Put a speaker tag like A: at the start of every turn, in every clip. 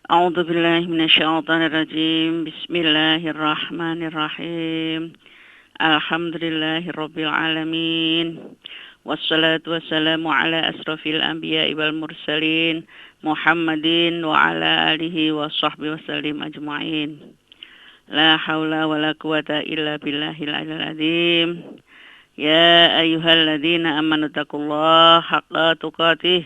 A: أعوذ بالله من الشيطان الرجيم. بسم الله الرحمن الرحيم. الحمد لله رب العالمين. والصلاة والسلام على أشرف الأنبياء والمرسلين محمد وعلى آله وصحبه وسلم أجمعين. لا حول ولا قوة إلا بالله العلي العظيم. يا أيها الذين آمنوا اتقوا الله حق تقاته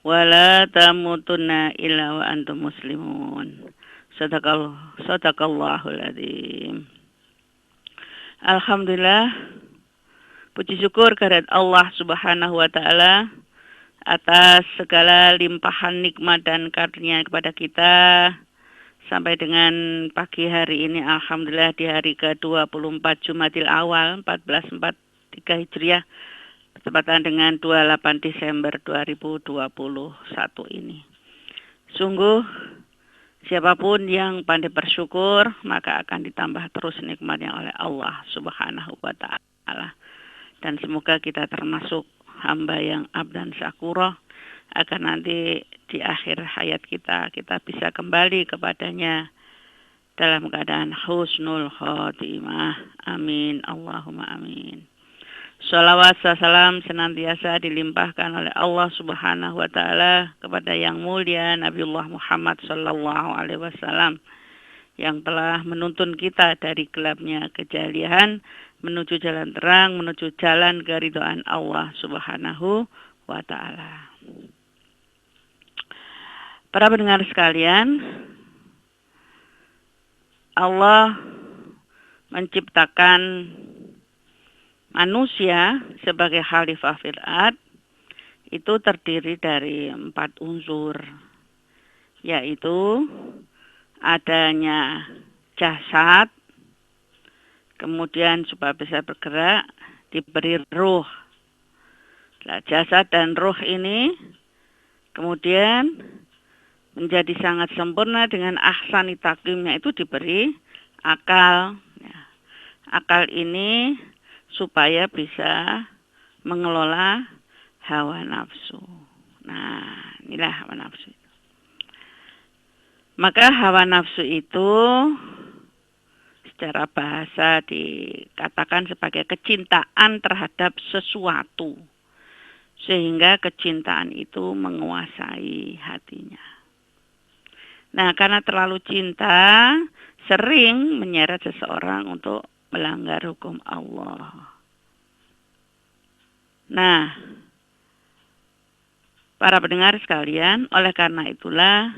A: ولا تموتن إلا وأنتم مسلمون. Sadaqallahul adzim. Alhamdulillah, puji syukur kehadirat Allah Subhanahu wa taala atas segala limpahan nikmat dan karunia kepada kita sampai dengan pagi hari ini. Alhamdulillah, di hari ke-24 Jumadil Awal 1443 Hijriah bertepatan dengan 28 Desember 2021 ini. Sungguh siapapun yang pandai bersyukur maka akan ditambah terus nikmatnya oleh Allah Subhanahu wa taala. Dan semoga kita termasuk hamba yang abdan syakurah agar nanti di akhir hayat kita bisa kembali kepadanya dalam keadaan husnul khotimah. Amin. Allahumma amin. Shalawat salam senantiasa dilimpahkan oleh Allah Subhanahu wa taala kepada yang mulia Nabiullah Muhammad sallallahu alaihi wasallam yang telah menuntun kita dari gelapnya kejahilian menuju jalan terang, menuju jalan keridhaan Allah Subhanahu wa taala. Para pendengar sekalian, Allah menciptakan manusia sebagai khalifah fil ard itu terdiri dari 4 unsur, yaitu adanya jasad, kemudian supaya bisa bergerak diberi ruh. Nah, jasad dan ruh ini kemudian menjadi sangat sempurna dengan ahsani taqwimnya itu diberi akal. Akal ini supaya bisa mengelola hawa nafsu. Nah, inilah hawa nafsu itu. Maka hawa nafsu itu secara bahasa dikatakan sebagai kecintaan terhadap sesuatu. Sehingga kecintaan itu menguasai hatinya. Nah, karena terlalu cinta, sering menyeret seseorang untuk melanggar hukum Allah. Nah, para pendengar sekalian, oleh karena itulah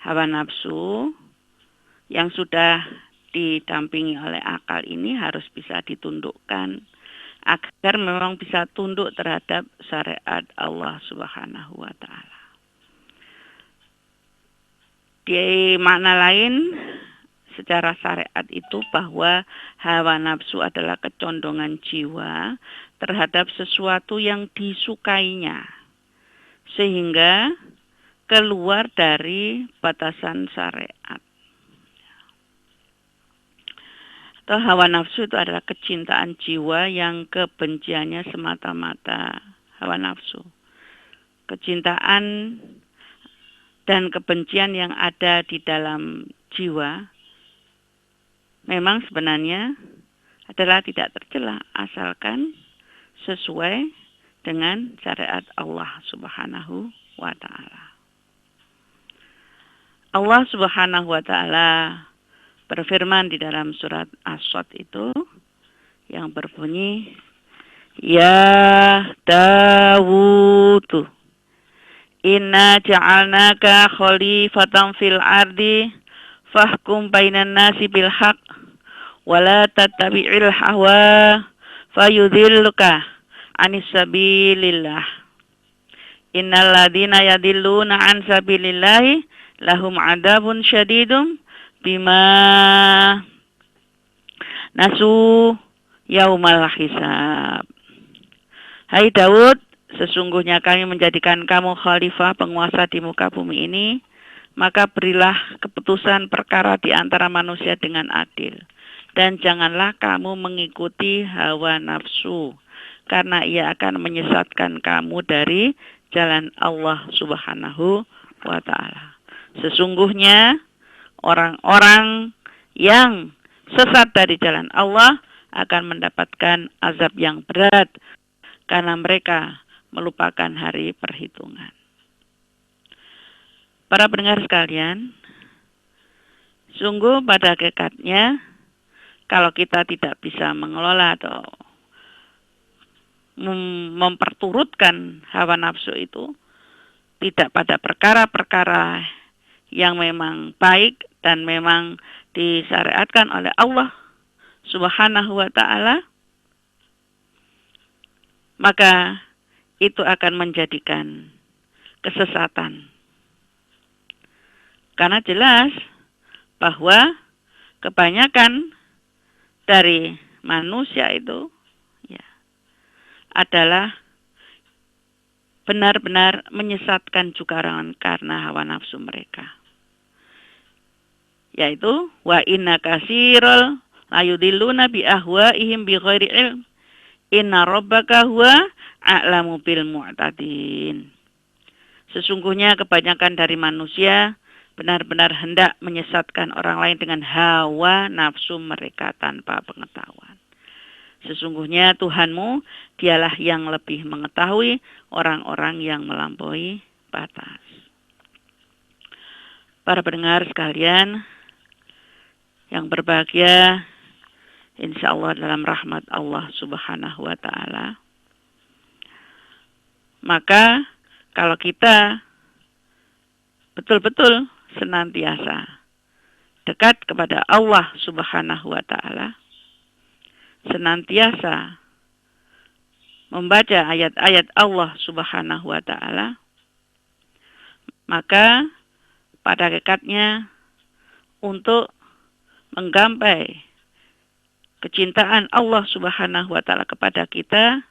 A: hawa nafsu yang sudah didampingi oleh akal ini harus bisa ditundukkan agar memang bisa tunduk terhadap syariat Allah Subhanahu wa taala. Di makna lain, secara syariat itu bahwa hawa nafsu adalah kecondongan jiwa terhadap sesuatu yang disukainya sehingga keluar dari batasan syariat. Atau hawa nafsu itu adalah kecintaan jiwa yang kebenciannya semata-mata hawa nafsu. Kecintaan dan kebencian yang ada di dalam jiwa memang sebenarnya adalah tidak tercela asalkan sesuai dengan syariat Allah Subhanahu wa taala. Allah Subhanahu wa taala berfirman di dalam surat As-Sad itu yang berbunyi, Ya Dawud, inna ja'alnaka khalifatan fil ardi fahkum bainan nasi bil haq wala tattabi'il hawa fayudhilluka anis sabilillah. Innal ladzina yadilluna an sabilillahi lahum adabun syadidum bima nasu yaumal hisab. Hai Daud, sesungguhnya kami menjadikan kamu khalifah penguasa di muka bumi ini, maka berilah keputusan perkara di antara manusia dengan adil. Dan janganlah kamu mengikuti hawa nafsu, karena ia akan menyesatkan kamu dari jalan Allah Subhanahu wa ta'ala. Sesungguhnya orang-orang yang sesat dari jalan Allah akan mendapatkan azab yang berat karena mereka melupakan hari perhitungan. Para pendengar sekalian, sungguh pada hakikatnya kalau kita tidak bisa mengelola atau memperturutkan hawa nafsu itu, tidak pada perkara-perkara yang memang baik dan memang disyariatkan oleh Allah Subhanahu wa ta'ala, maka itu akan menjadikan kesesatan. Karena jelas bahwa kebanyakan dari manusia itu ya, adalah benar-benar menyesatkan juga karena hawa nafsu mereka. Yaitu wa inna katsirul layudilluna bi ahwaihim bi ghairi ilm inna rabbaka huwa a'lamu bil mu'tadin. Sesungguhnya kebanyakan dari manusia benar-benar hendak menyesatkan orang lain dengan hawa nafsu mereka tanpa pengetahuan. Sesungguhnya Tuhanmu dialah yang lebih mengetahui orang-orang yang melampaui batas. Para pendengar sekalian yang berbahagia, insya Allah dalam rahmat Allah Subhanahu wa ta'ala. Maka kalau kita betul-betul senantiasa dekat kepada Allah Subhanahu wa ta'ala, senantiasa membaca ayat-ayat Allah Subhanahu wa ta'ala, maka pada hakikatnya untuk menggapai kecintaan Allah Subhanahu wa ta'ala kepada kita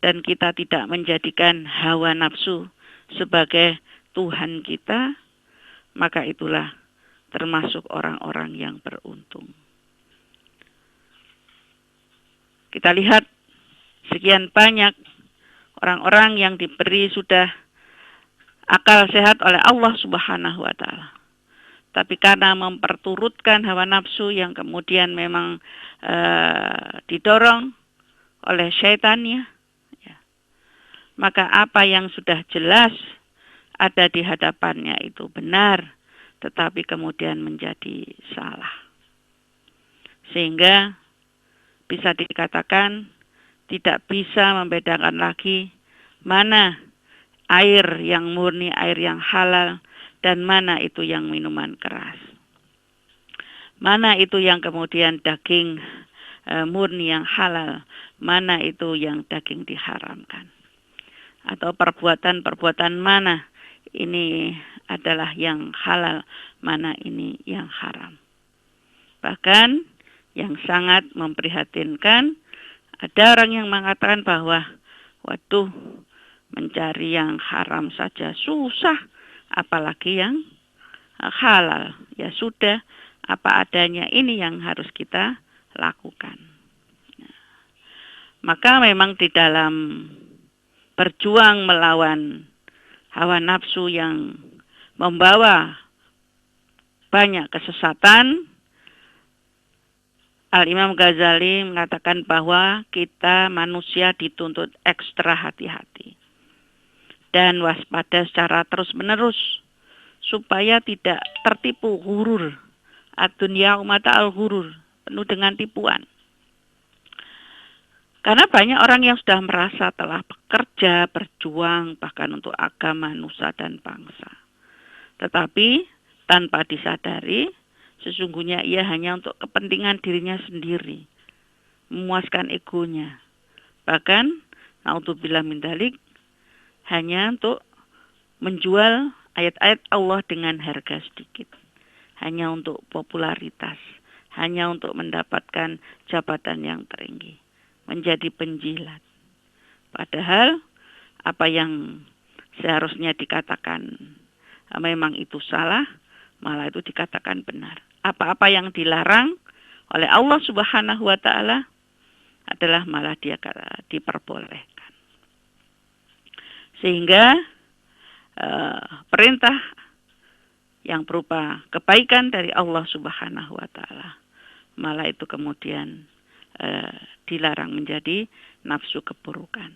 A: dan kita tidak menjadikan hawa nafsu sebagai Tuhan kita, maka itulah termasuk orang-orang yang beruntung. Kita lihat sekian banyak orang-orang yang diberi sudah akal sehat oleh Allah Subhanahu wa ta'ala. Tapi karena memperturutkan hawa nafsu yang kemudian memang didorong oleh syaitannya, ya, maka apa yang sudah jelas ada di hadapannya itu benar, tetapi kemudian menjadi salah. Sehingga bisa dikatakan tidak bisa membedakan lagi mana air yang murni, air yang halal, dan mana itu yang minuman keras. Mana itu yang kemudian daging murni yang halal, mana itu yang daging diharamkan. Atau perbuatan-perbuatan mana ini adalah yang halal, mana ini yang haram. Bahkan yang sangat memprihatinkan, ada orang yang mengatakan bahwa waduh, mencari yang haram saja susah, apalagi yang halal. Ya sudah, apa adanya ini yang harus kita lakukan. Maka memang di dalam berjuang melawan hawa nafsu yang membawa banyak kesesatan, Al-Imam Ghazali mengatakan bahwa kita manusia dituntut ekstra hati-hati dan waspada secara terus-menerus supaya tidak tertipu ghurur. Ad-dunya mata al-ghurur, penuh dengan tipuan. Karena banyak orang yang sudah merasa telah bekerja, berjuang bahkan untuk agama, nusa dan bangsa. Tetapi tanpa disadari, sesungguhnya ia hanya untuk kepentingan dirinya sendiri, memuaskan egonya. Bahkan, naudzubillah min dzalik, hanya untuk menjual ayat-ayat Allah dengan harga sedikit. Hanya untuk popularitas, hanya untuk mendapatkan jabatan yang tinggi, menjadi penjilat. Padahal apa yang seharusnya dikatakan memang itu salah, malah itu dikatakan benar. Apa-apa yang dilarang oleh Allah Subhanahu wa ta'ala adalah malah dia diperbolehkan. Sehingga perintah yang berupa kebaikan dari Allah Subhanahu wa taala. Malah itu kemudian dilarang menjadi nafsu keburukan.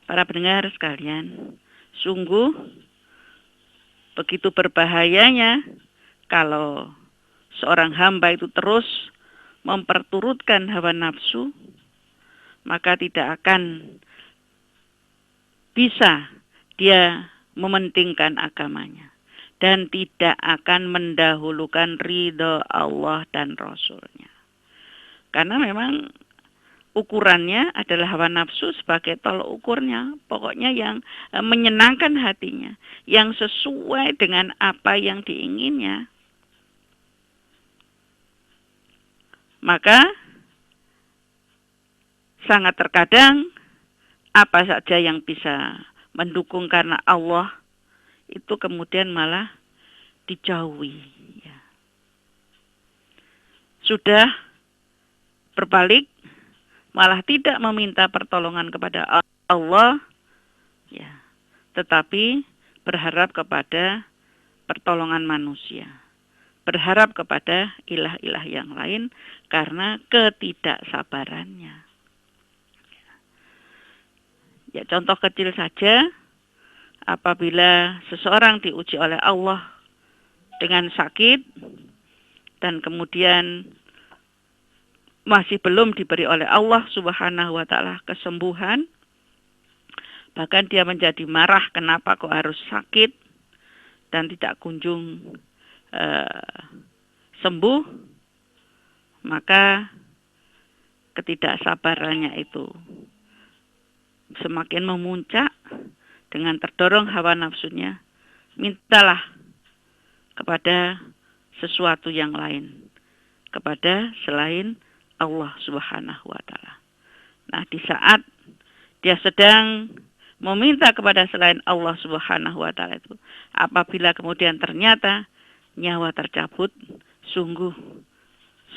A: Para pendengar sekalian, sungguh begitu berbahayanya kalau seorang hamba itu terus memperturutkan hawa nafsu, maka tidak akan bisa dia mementingkan agamanya dan tidak akan mendahulukan ridho Allah dan Rasul-Nya. Karena memang ukurannya adalah hawa nafsu sebagai tolok ukurnya, pokoknya yang menyenangkan hatinya, yang sesuai dengan apa yang diinginnya. Maka sangat terkadang apa saja yang bisa mendukung karena Allah itu kemudian malah dijauhi. Ya. Sudah berbalik, malah tidak meminta pertolongan kepada Allah, ya, tetapi berharap kepada pertolongan manusia, berharap kepada ilah-ilah yang lain karena ketidaksabarannya. Ya, contoh kecil saja, apabila seseorang diuji oleh Allah dengan sakit dan kemudian masih belum diberi oleh Allah Subhanahu wa taala kesembuhan, bahkan dia menjadi marah kenapa kok harus sakit dan tidak kunjung sembuh, maka ketidaksabarannya itu semakin memuncak dengan terdorong hawa nafsunya. Mintalah kepada sesuatu yang lain, kepada selain Allah Subhanahu wa taala. Nah, di saat dia sedang meminta kepada selain Allah Subhanahu wa taala itu, apabila kemudian ternyata nyawa tercabut, sungguh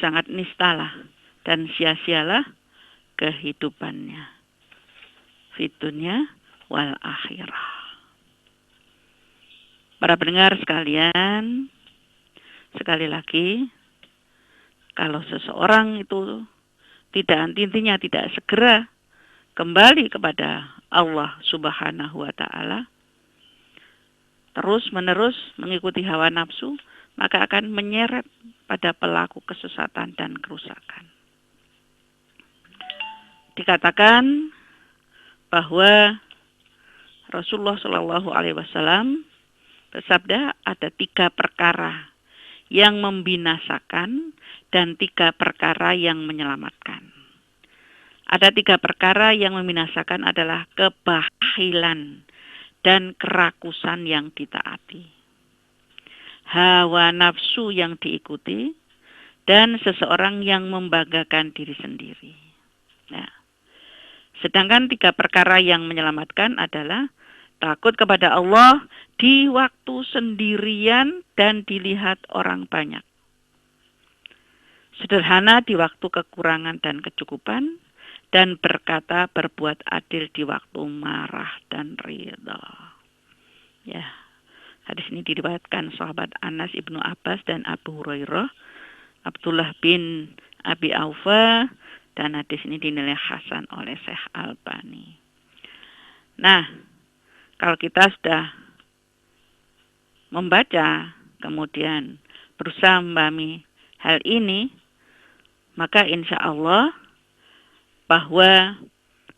A: sangat nistalah dan sia-sialah kehidupannya fitunya wal akhirah. Para pendengar sekalian, sekali lagi, kalau seseorang itu intinya tidak segera kembali kepada Allah Subhanahu wa taala, terus menerus mengikuti hawa nafsu, maka akan menyeret pada pelaku kesesatan dan kerusakan. Dikatakan bahwa Rasulullah Shallallahu Alaihi Wasallam bersabda, ada 3 perkara yang membinasakan dan 3 perkara yang menyelamatkan. Ada 3 perkara yang membinasakan adalah kebahilan dan kerakusan yang ditaati, hawa nafsu yang diikuti, dan seseorang yang membanggakan diri sendiri. Nah, sedangkan 3 perkara yang menyelamatkan adalah takut kepada Allah di waktu sendirian dan dilihat orang banyak. Sederhana di waktu kekurangan dan kecukupan, dan berkata berbuat adil di waktu marah dan ridha. Ya, hadis ini diriwayatkan sahabat Anas ibnu Abbas dan Abu Hurairah, Abdullah bin Abi Aufa, dan hadis ini dinilai hasan oleh Syekh Albani. Nah, kalau kita sudah membaca, kemudian berusaha memahami hal ini, maka insya Allah bahwa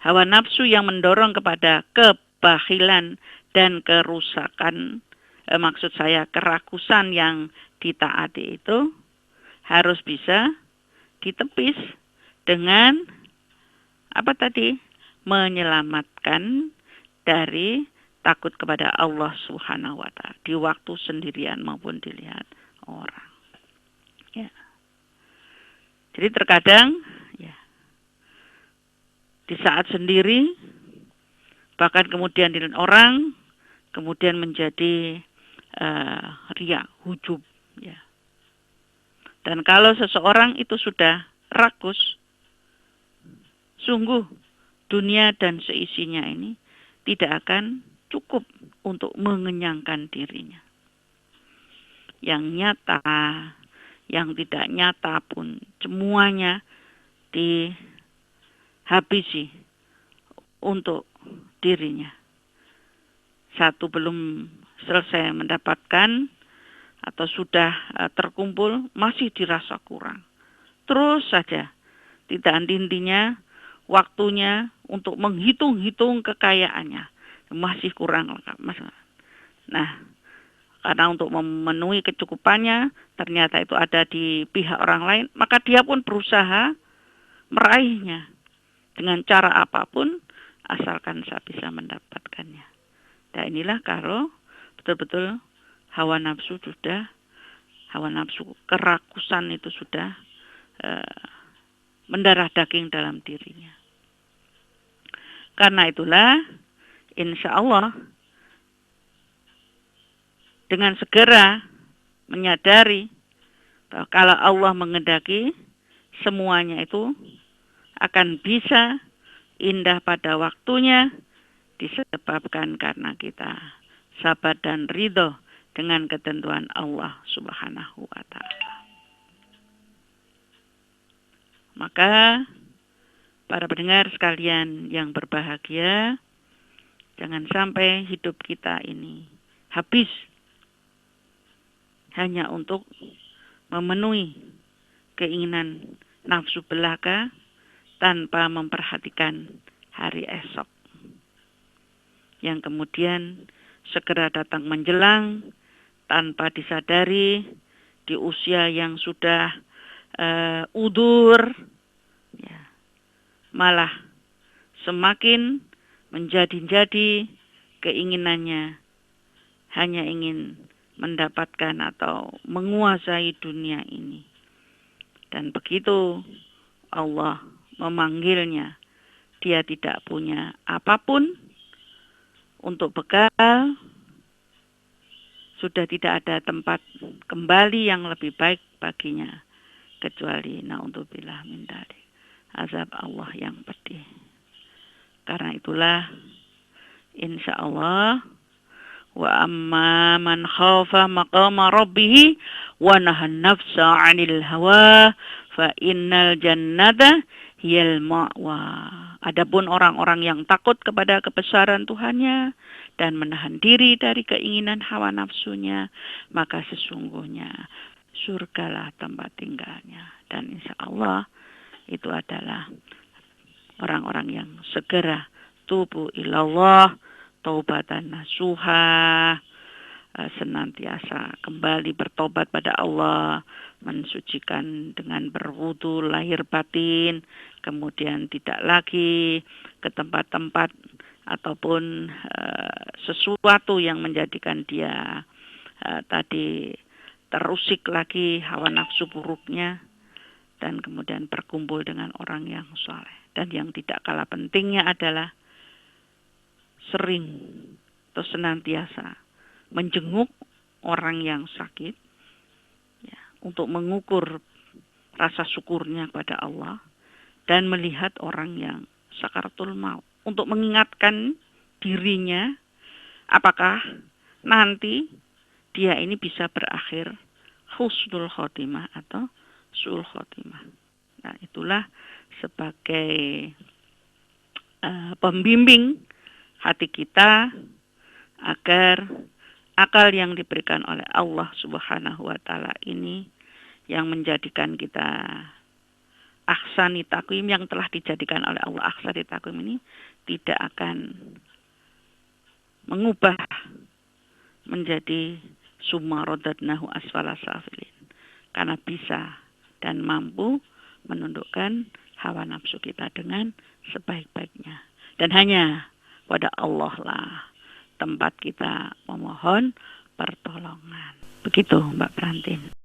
A: hawa nafsu yang mendorong kepada kebahilan dan kerusakan, maksud saya kerakusan yang ditaati itu harus bisa ditepis dengan apa tadi? Menyelamatkan dari takut kepada Allah Subhanahu wa taala di waktu sendirian maupun dilihat orang. Ya. Jadi terkadang ya, di saat sendiri bahkan kemudian dilihat orang, kemudian menjadi riya, hujub, ya. Dan kalau seseorang itu sudah rakus, sungguh dunia dan seisinya ini tidak akan cukup untuk mengenyangkan dirinya. yang nyata, yang tidak nyata pun semuanya dihabisi untuk dirinya. Satu belum selesai mendapatkan atau sudah terkumpul, masih dirasa kurang. Terus saja, tidak henti-hentinya waktunya untuk menghitung-hitung kekayaannya. Masih kurang. Nah, karena untuk memenuhi kecukupannya, ternyata itu ada di pihak orang lain, maka dia pun berusaha meraihnya dengan cara apapun, asalkan saya bisa mendapatkannya. Dan inilah kalau betul-betul hawa nafsu kerakusan itu sudah mendarah daging dalam dirinya. Karena itulah, insya Allah, dengan segera menyadari bahwa kalau Allah mengendaki, semuanya itu akan bisa indah pada waktunya, disebabkan karena kita sabar dan ridho dengan ketentuan Allah Subhanahu wa Ta'ala. Maka para pendengar sekalian yang berbahagia, jangan sampai hidup kita ini habis hanya untuk memenuhi keinginan nafsu belaka tanpa memperhatikan hari esok, yang kemudian segera datang menjelang tanpa disadari di usia yang sudah udur, ya, malah semakin menjadi-jadi keinginannya hanya ingin mendapatkan atau menguasai dunia ini. Dan begitu Allah memanggilnya, dia tidak punya apapun untuk bekal, sudah tidak ada tempat kembali yang lebih baik baginya kecuali naudzubillah min dzalik, azab Allah yang pedih. Karena itulah insya Allah, wa amma man khafa maqama rabbih wa nahan nafsa 'anil hawa fa innal jannata hiyal ma'wa. Adapun orang-orang yang takut kepada kebesaran Tuhannya dan menahan diri dari keinginan hawa nafsunya, maka sesungguhnya surgalah tempat tinggalnya. Dan insya Allah itu adalah orang-orang yang segera tubu ilallah, taubatan nasuha, senantiasa kembali bertobat pada Allah, mensucikan dengan berwudu lahir batin, kemudian tidak lagi ke tempat-tempat ataupun sesuatu yang menjadikan dia tadi terusik lagi hawa nafsu buruknya, dan kemudian berkumpul dengan orang yang saleh. Dan yang tidak kalah pentingnya adalah sering atau senantiasa menjenguk orang yang sakit, ya, untuk mengukur rasa syukurnya kepada Allah, dan melihat orang yang sakaratul maut untuk mengingatkan dirinya apakah nanti dia ini bisa berakhir husnul khotimah atau su'ul khotimah. Nah, itulah sebagai pembimbing hati kita agar akal yang diberikan oleh Allah Subhanahu wa Ta'ala ini yang menjadikan kita ahsani taqwim, yang telah dijadikan oleh Allah ahsani taqwim ini tidak akan mengubah menjadi summa radadnahu asfala safilin, karena bisa dan mampu menundukkan hawa nafsu kita dengan sebaik-baiknya. Dan hanya pada Allah lah tempat kita memohon pertolongan. Begitu Mbak Prantin.